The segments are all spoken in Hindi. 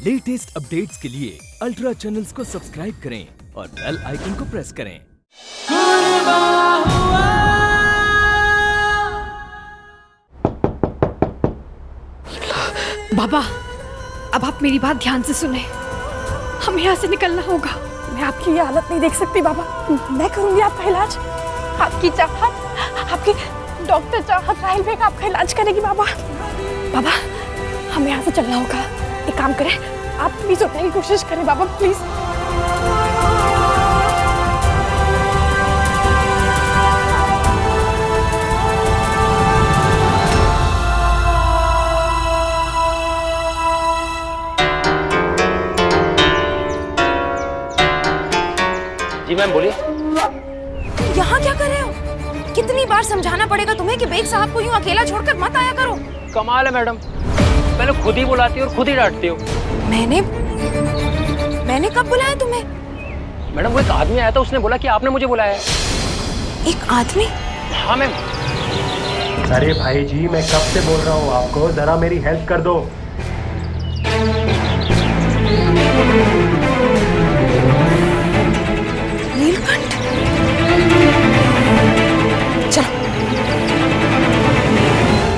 लेटेस्ट अपडेट्स के लिए अल्ट्रा चैनल्स को सब्सक्राइब करें और बेल आइकन को प्रेस करें। बाबा, अब आप मेरी बात ध्यान से सुने। हमें यहाँ से निकलना होगा। मैं आपकी ये हालत नहीं देख सकती बाबा। मैं करूंगी आपका इलाज। आपकी चाहत, आपकी डॉक्टर चाहत राहिल बेग आपका इलाज करेगी बाबा। बाबा, हमें यहाँ से चलना होगा। एक काम करें, आप प्लीज उठने की कोशिश करें बाबा, प्लीज। जी मैम बोलिए। यहाँ क्या कर रहे हो? कितनी बार समझाना पड़ेगा तुम्हें कि बेग साहब को यूँ अकेला छोड़कर मत आया करो। कमाल है मैडम, पहले खुद ही बुलाती हो और खुद ही डांटती हो। मैंने कब बुलाया तुम्हें? मैडम वो एक आदमी आया था, उसने बोला कि आपने मुझे बुलाया है। एक आदमी? हाँ मैम। अरे भाई जी, मैं कब से बोल रहा हूँ आपको, जरा मेरी हेल्प कर दो। नीलकंठ, चलो।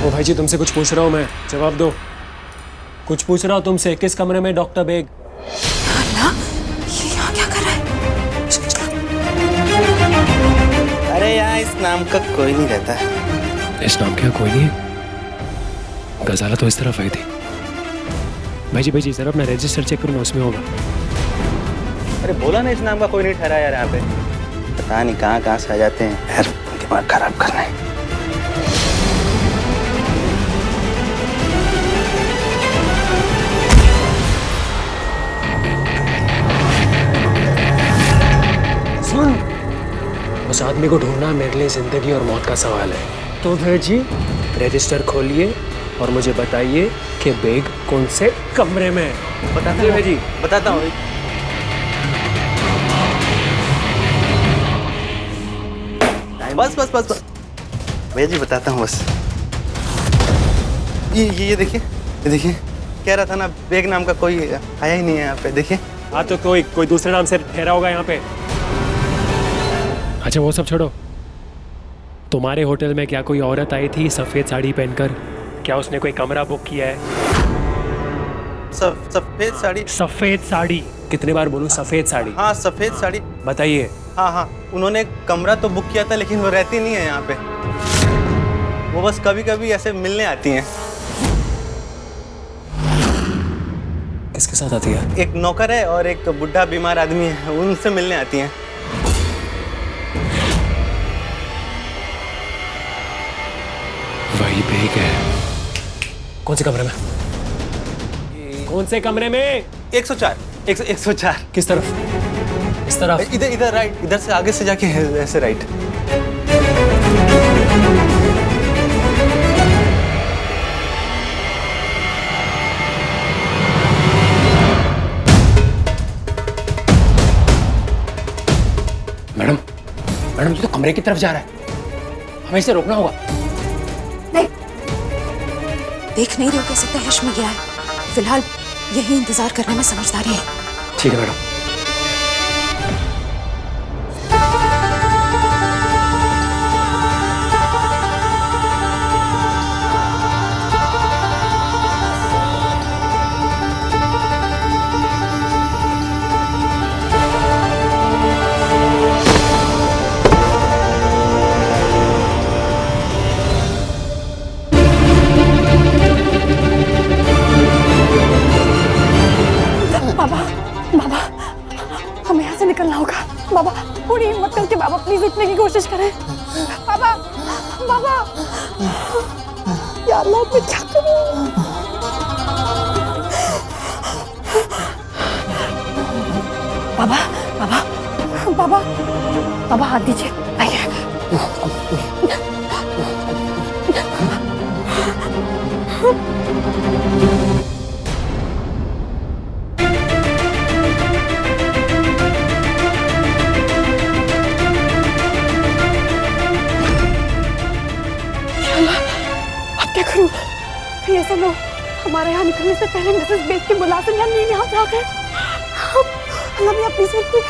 ओ भाई जी, तुमसे कुछ पूछ रहा हूँ मैं, जवाब दो। कुछ पूछ रहा हूँ तुमसे, किस कमरे में डॉक्टर बेग? अल्लाह, ये यहाँ क्या कर रहा है? चलो। अरे यहाँ इस नाम का कोई नहीं रहता। इस नाम का कोई नहीं है? गजाला तो इस तरफ आई थी। भाई जी जरा अपना रजिस्टर चेक करो ना, उसमें होगा। अरे बोला ना इस नाम का कोई नहीं ठहरा यार यहाँ पे। पता नहीं कहाँ से आ जाते हैं यार, दिमाग खराब करना है। सुन, उस आदमी को ढूंढना मेरे लिए जिंदगी और मौत का सवाल है। तो भाई जी रजिस्टर खोलिए और मुझे बताइए कि बेग कौन से कमरे में है। बताता हूँ जी, बताता हूँ। बस भैया जी बताता हूँ बस। ये देखिए, कह रहा था ना बेग नाम का कोई आया ही नहीं है यहाँ पे। देखिए। हाँ तो कोई दूसरे नाम से ठहरा होगा यहाँ पे। अच्छा वो सब छोड़ो, तुम्हारे होटल में क्या कोई औरत आई थी सफेद साड़ी पहनकर? क्या उसने कोई कमरा बुक किया है? सफेद साड़ी? सफेद साड़ी, कितने बार बोलूं? सफेद साड़ी। हाँ सफेद साड़ी। बताइए। हाँ, उन्होंने कमरा तो बुक किया था, लेकिन वो रहती नहीं है यहाँ पे। वो बस कभी कभी ऐसे मिलने आती हैं। किसके साथ आती है? एक नौकर है और एक बुढ़ा बीमार आदमी है, उनसे मिलने आती हैं। वही बेग है। कौन से कमरे में? कौन से कमरे में? 104। किस तरफ? इस तरफ? इधर राइट, इधर से आगे से जाके ऐसे राइट। मैडम ये तो कमरे की तरफ जा रहा है, हमें इसे रोकना होगा। नहीं, देख नहीं रहे हो कैसे तहश में गिरा है? फिलहाल यही इंतजार करने में समझदारी है। ठीक है मैडम। बाबा, हमें यहाँ से निकलना होगा। बाबा पूरी हिम्मत करके बाबा प्लीज उठने की कोशिश करें। बाबा या अल्लाह, मैं क्या करूं? बाबा हाथ दीजिए। आइए। ऐसा ना हो हमारा हमारे यहाँ निकलने से पहले मिसेस बेग के मुलाजिम यहाँ से आ गए। अल्लाह मियां प्लीज हेल्प मी।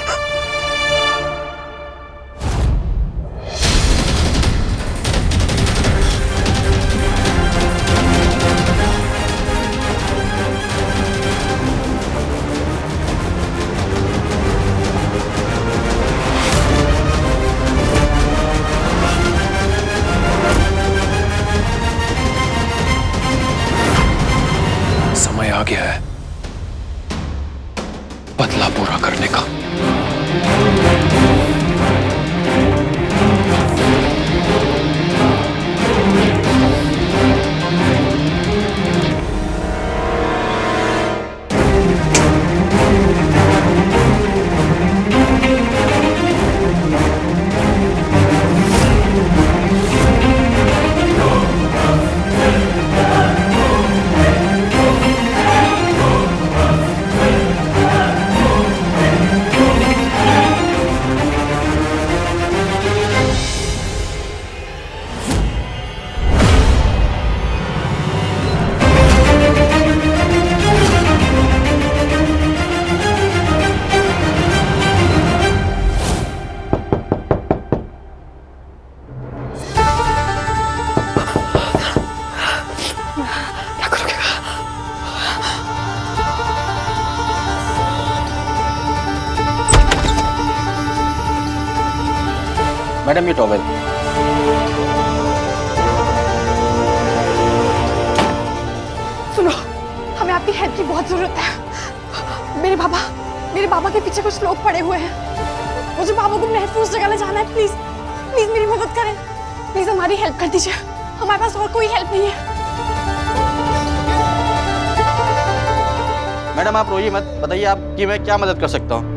समय आ गया है बदला पूरा करने का। मैडम ये टॉवेल। सुनो, हमें आपकी हेल्प की बहुत जरूरत है। मेरे बाबा के पीछे कुछ लोग पड़े हुए हैं। मुझे बाबा को महफूज जगह ले जाना है। प्लीज प्लीज मेरी मदद करें। प्लीज हमारी हेल्प कर दीजिए। हमारे पास और कोई हेल्प नहीं है। मैडम आप रोइए मत, बताइए आपकी मैं क्या मदद कर सकता हूँ।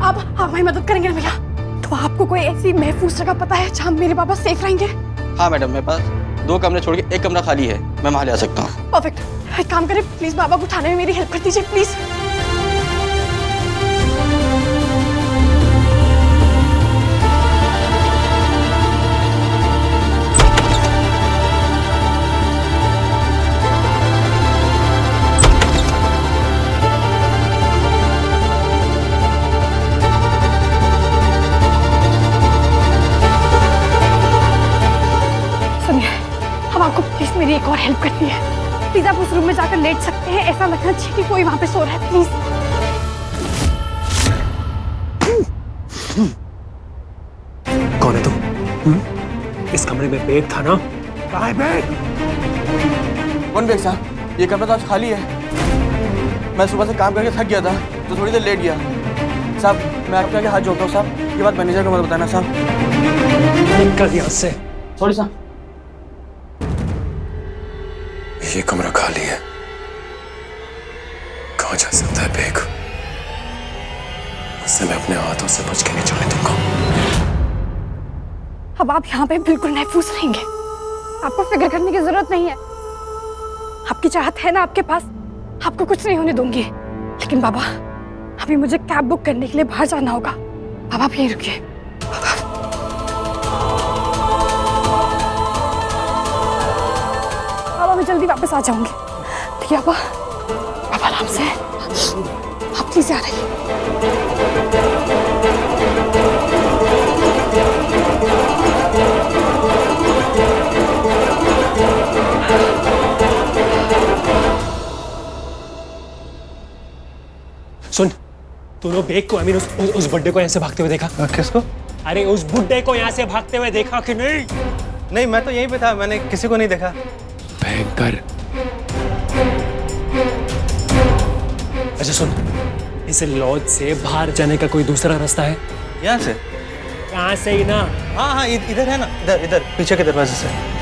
आप हमारी मदद करेंगे ना भैया? तो आपको कोई ऐसी महफूज जगह पता है जहाँ मेरे बाबा सेफ रहेंगे? हाँ मैडम, मेरे पास 2 कमरे छोड़ के 1 कमरा खाली है, मैं वहाँ ले आ सकता हूँ। परफेक्ट। एक काम करें, प्लीज बाबा को उठाने में मेरी हेल्प कर दीजिए प्लीज। हम आपको प्लीज मेरी एक और हेल्प करनी है। प्लीज आप उस रूम में जाकर लेट सकते हैं। ऐसा लगना चाहिए कि कोई वहां पे सो रहा है। प्लीज। कौन है तू? इस कमरे में बैग था ना? कहाँ है बैग? कौन बैग साहब? ये कमरा तो आज खाली है। मैं सुबह से काम करके थक गया था तो थोड़ी देर लेट गया। साहब मैं आपके आगे हाथ जोड़ता हूँ साहब, ये बात मैनेजर को मत बताना साहब। निकल यहाँ से। सॉरी साहब। ये कमरा खाली है, कहाँ जा सकता है बैग? उससे मैं अपने हाथों से बच के नहीं चलने दूंगा। अब आप यहाँ पे बिल्कुल महफूज रहेंगे। आपको फिक्र करने की जरूरत नहीं है। आपकी चाहत है ना आपके पास, आपको कुछ नहीं होने दूंगी। लेकिन बाबा, अभी मुझे कैब बुक करने के लिए बाहर जाना होगा। अब आप यहीं रुकिए। मैं जल्दी वापस आ जाऊंगी। ठीक है पापा आराम से। आप प्लीज आ रही। सुन, तूने बैग को, आई मीन उस बुड्ढे को यहाँ से भागते हुए देखा? किसको? अरे उस बुड्ढे को यहाँ से भागते हुए देखा कि नहीं? नहीं, मैं तो यहीं पे था, मैंने किसी को नहीं देखा। भयंकर। अच्छा सुन, इस लॉज से बाहर जाने का कोई दूसरा रास्ता है? यहाँ से? यहाँ से ही ना? हाँ हाँ, इधर है ना, इधर पीछे के दरवाजे से।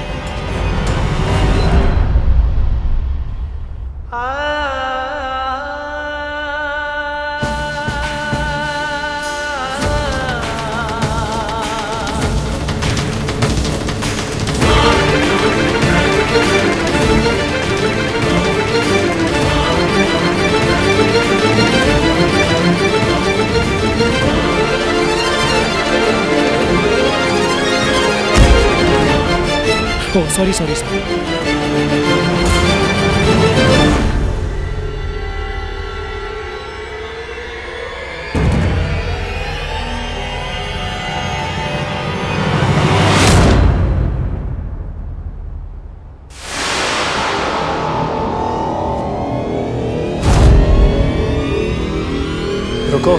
सॉरी। रुको।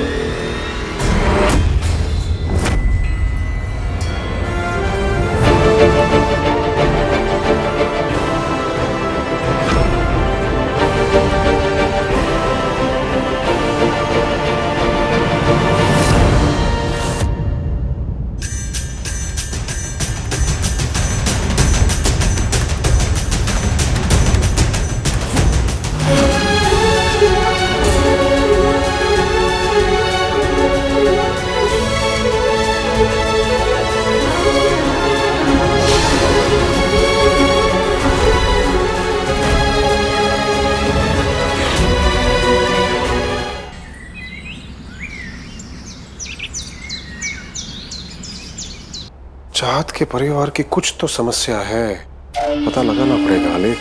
चाहत के परिवार की कुछ तो समस्या है, पता लगाना पड़ेगा आलेख।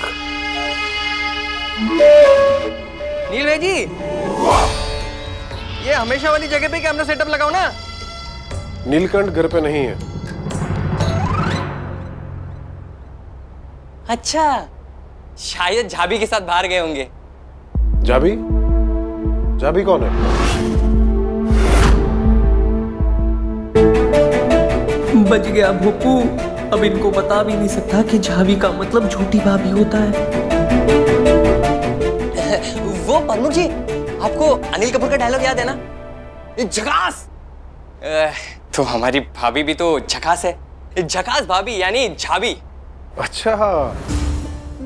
नील भाई जी, ये हमेशा वाली जगह पे कैमरा सेटअप लगाओ ना। नीलकंठ घर पे नहीं है। अच्छा, शायद झाबी के साथ बाहर गए होंगे। जाबी? जाबी कौन है? बच गया भोपू। अब इनको बता भी नहीं सकता कि झावी का मतलब झूठी भाभी होता है। वो प्रमुख जी, आपको अनिल कपूर का डायलॉग याद है ना, झकास। तो हमारी भाभी भी तो झकास है, झकास भाभी यानी झावी। अच्छा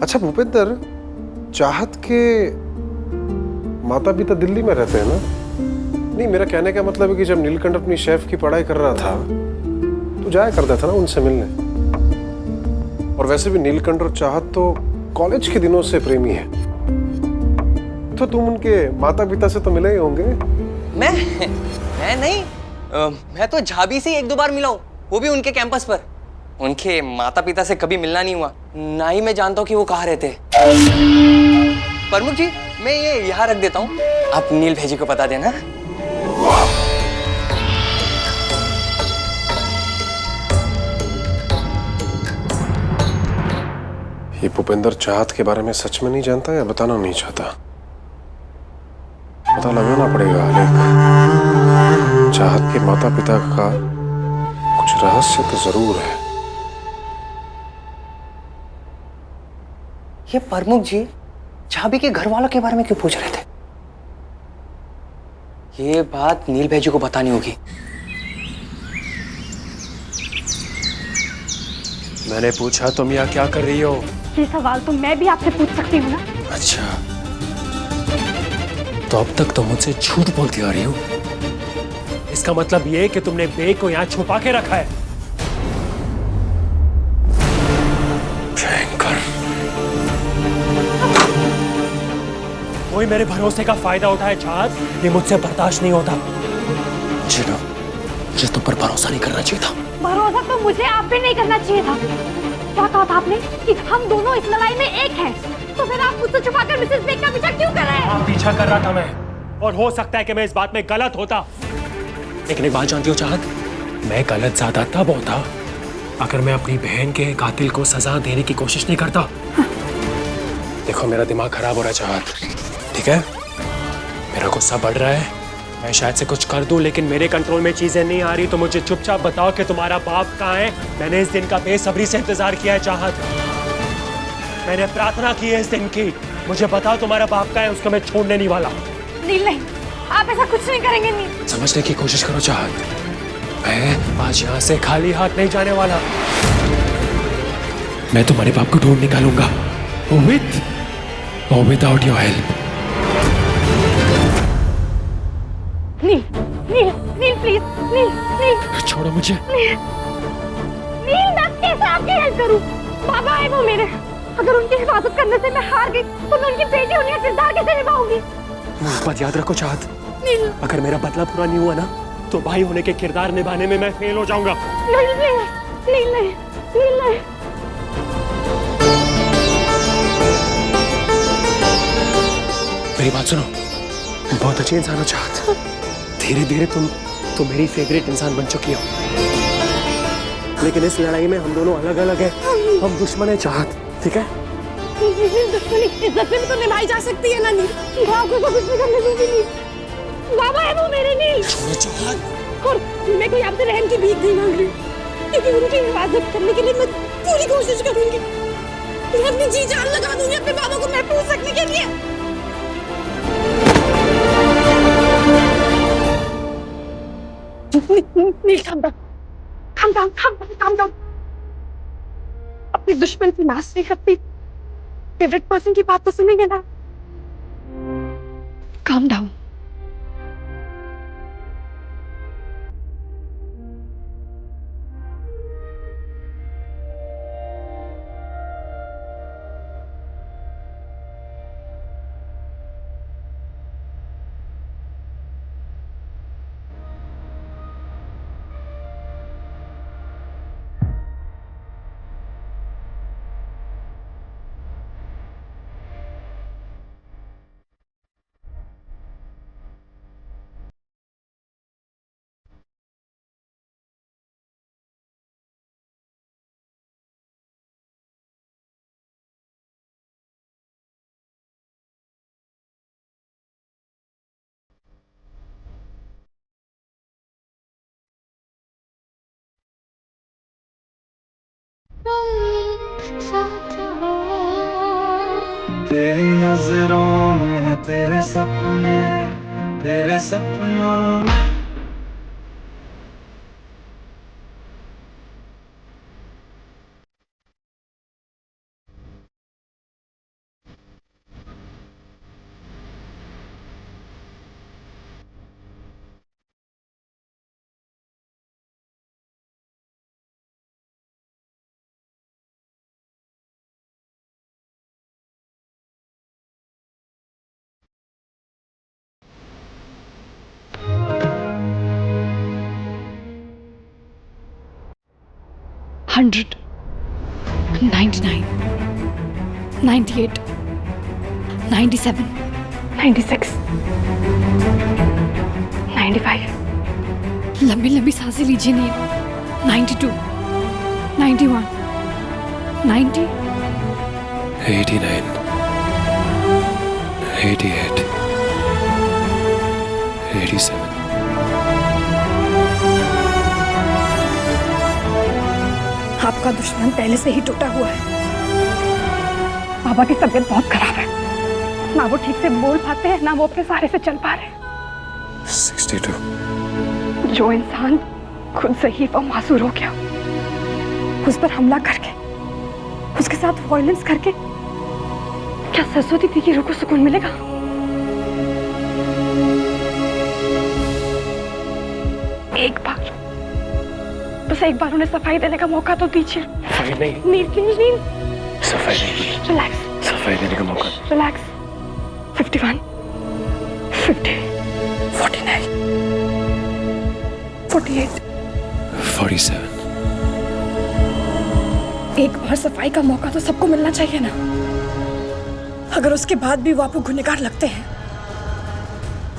अच्छा भूपेंद्र, चाहत के माता पिता दिल्ली में रहते हैं ना? नहीं, मेरा कहने का मतलब है कि जब नीलकंठ अपनी शेफ की पढ़ाई कर रहा था तो जाया करता था ना उनसे मिलने। और वैसे भी नीलकंठ और चाहत तो कॉलेज के दिनों से प्रेमी है, तो तुम उनके माता पिता से तो मिले ही होंगे। मैं नहीं, मैं तो झाबी से एक दो बार मिला हूँ, वो भी उनके कैंपस पर। उनके माता पिता से कभी मिलना नहीं हुआ, ना ही मैं जानता हूँ कि वो कहाँ रहते। प्रमुख जी, मैं ये यहाँ रख देता हूँ, आप नील भेजी को बता देना। ये भूपेंद्र चाहत के बारे में सच में नहीं जानता या बताना नहीं चाहता? पता लगाना पड़ेगा आलेख। चाहत के माता पिता का कुछ रहस्य तो जरूर है। ये प्रमुख जी झाबी के घर वालों के बारे में क्यों पूछ रहे थे? ये बात नील भेजी को बतानी होगी। मैंने पूछा तुम यहाँ क्या कर रही हो? ये सवाल तो मैं भी आपसे पूछ सकती हूँ ना। अच्छा, तो अब तक तुम मुझसे झूठ बोलती आ रही हो। इसका मतलब ये कि तुमने बेग को यहाँ छुपा के रखा है। भयंकर। कोई मेरे भरोसे का फायदा उठाए चाहत, ये मुझसे बर्दाश्त नहीं होता। जिनो, मुझे तुम पर भरोसा नहीं करना चाहिए था। भरोसा तो मुझे आप पे नहीं करना चाहिए था। क्या कहा था आपने कि हम दोनों इस लड़ाई में एक हैं? तो फिर आप मुझसे छुपाकर मिसेस बेग का पीछा क्यों कर रहे हैं? हाँ, पीछा कर रहा था मैं, और हो सकता है कि मैं इस बात में गलत होता, लेकिन एक बात जानती हो चाहत, मैं गलत ज्यादा तब होता अगर मैं अपनी बहन के कातिल को सजा देने की कोशिश नहीं करता। देखो, मेरा दिमाग खराब हो रहा है चाहत, ठीक है? मेरा गुस्सा बढ़ रहा है, मैं शायद से कुछ कर दूं, लेकिन मेरे कंट्रोल में चीजें नहीं आ रही। तो मुझे चुपचाप बताओ कि तुम्हारा बाप कहाँ है। मैंने इस दिन का बेसब्री से इंतजार किया है चाहत, मैंने प्रार्थना की है इस दिन की। मुझे बताओ तुम्हारा बाप कहाँ है, उसको मैं छोड़ने नहीं वाला। नील, नहीं, आप ऐसा कुछ नहीं करेंगे। नील, समझने की कोशिश करो चाहत, मैं आज यहाँ से खाली हाथ नहीं जाने वाला। मैं तुम्हारे बाप को ढूंढ निकालूंगा, विद और without your help. Neel, Neel, Neel, please, Neel, Neel, छोड़ो मुझे। नील, मैं कैसे आपकी हेल्प करूं? बाबा है वो मेरे, अगर उनकी हिफाजत करने से मैं हार गई तो मैं उनकी बेटी होने का किरदार कैसे निभाऊंगी? बात याद रखो चाहत, अगर मेरा बदला पूरा नहीं हुआ ना, तो भाई होने के किरदार निभाने में मैं फेल हो जाऊंगा। नहीं, नहीं, नहीं, नहीं, नहीं, नहीं। मेरी बात सुनो, बहुत अच्छे इंसान हो चाहत। धीरे धीरे तुम मेरी फेवरेट इंसान बन चुकी हो, लेकिन इस लड़ाई में हम दोनों अलग अलग हैं। हम दुश्मन है चाहत, ठीक है? दुश्मनी इज्जत में तो निभाई जा सकती है ना नील। बाबू को कुछ नहीं करने दूंगी नील। बाबा है वो मेरे नील। छोड़ो चाहत। और मैं कोई आपसे रहम की भीख नहीं मांग रही, क्योंकि उनकी हिफाजत करने के लिए मैं पूरी कोशिश करूंगी। मैं अपनी जी जान लगा दूंगी अपने बाबा को महफूज रखने के लिए। नील calm down। अपनी दुश्मन की नाश से अपनी फेवरेट पर्सन की बात तो सुनेंगे ना। calm down। तेरी नजरों में तेरे सपने, तेरे सपनों में। $100, $99, $98, $97, $96, $95। लंबी लंबी सांसें लीजिए नील। 92, 91, 90, 89, 88, 87। आपका दुश्मन पहले से ही टूटा हुआ है। बाबा की तबीयत बहुत खराब है, ना वो ठीक से बोल पाते हैं, ना वो अपने सहारे से चल पा रहे। 62। जो इंसान खुद ज़ईफ और मासूर हो गया, उस पर हमला करके, उसके साथ वायलेंस करके, क्या सरस्वती दी की रूह को सुकून मिलेगा? एक बार, बस एक बार उन्हें सफाई देने का मौका तो दीजिए। सफाई नहीं, नील प्लीज नील। सफाई नहीं, रिलैक्स। सफाई देने का मौका। रिलैक्स। 51, 50, 49, 48, 47। एक बार सफाई का मौका तो सबको मिलना चाहिए ना। अगर उसके बाद भी वो आपको गुनहगार लगते हैं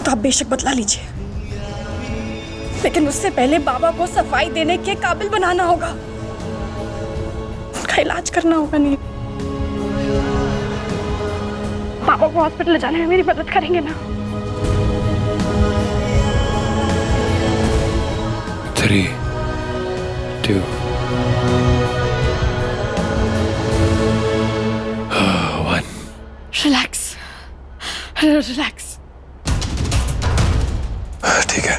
तो आप बेशक बदला लीजिए, लेकिन उससे पहले बाबा को सफाई देने के काबिल बनाना होगा, उनका इलाज करना होगा। नहीं, बाबा को हॉस्पिटल ले जाने में मेरी मदद करेंगे ना? 3, 2, 1। Relax, relax. ठीक है,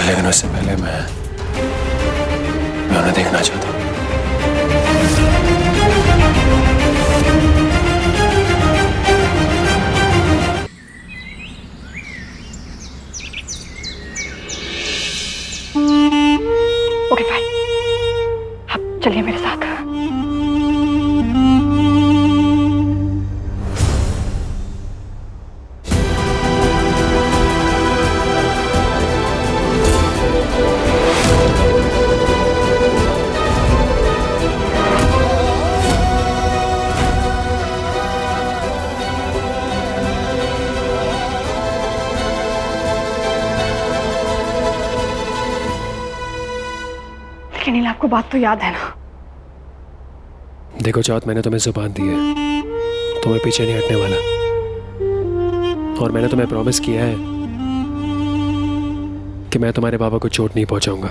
लेकिन उससे पहले मैं उन्हें देखना चाहता हूँ। ओके फाइन, आप चलिए मेरे साथ। आपको बात तो याद है ना? देखो चाहत, मैंने तुम्हें जुबान दी है, तुम्हें पीछे नहीं हटने वाला। और मैंने तुम्हें प्रॉमिस किया है कि मैं तुम्हारे बाबा को चोट नहीं पहुंचाऊंगा।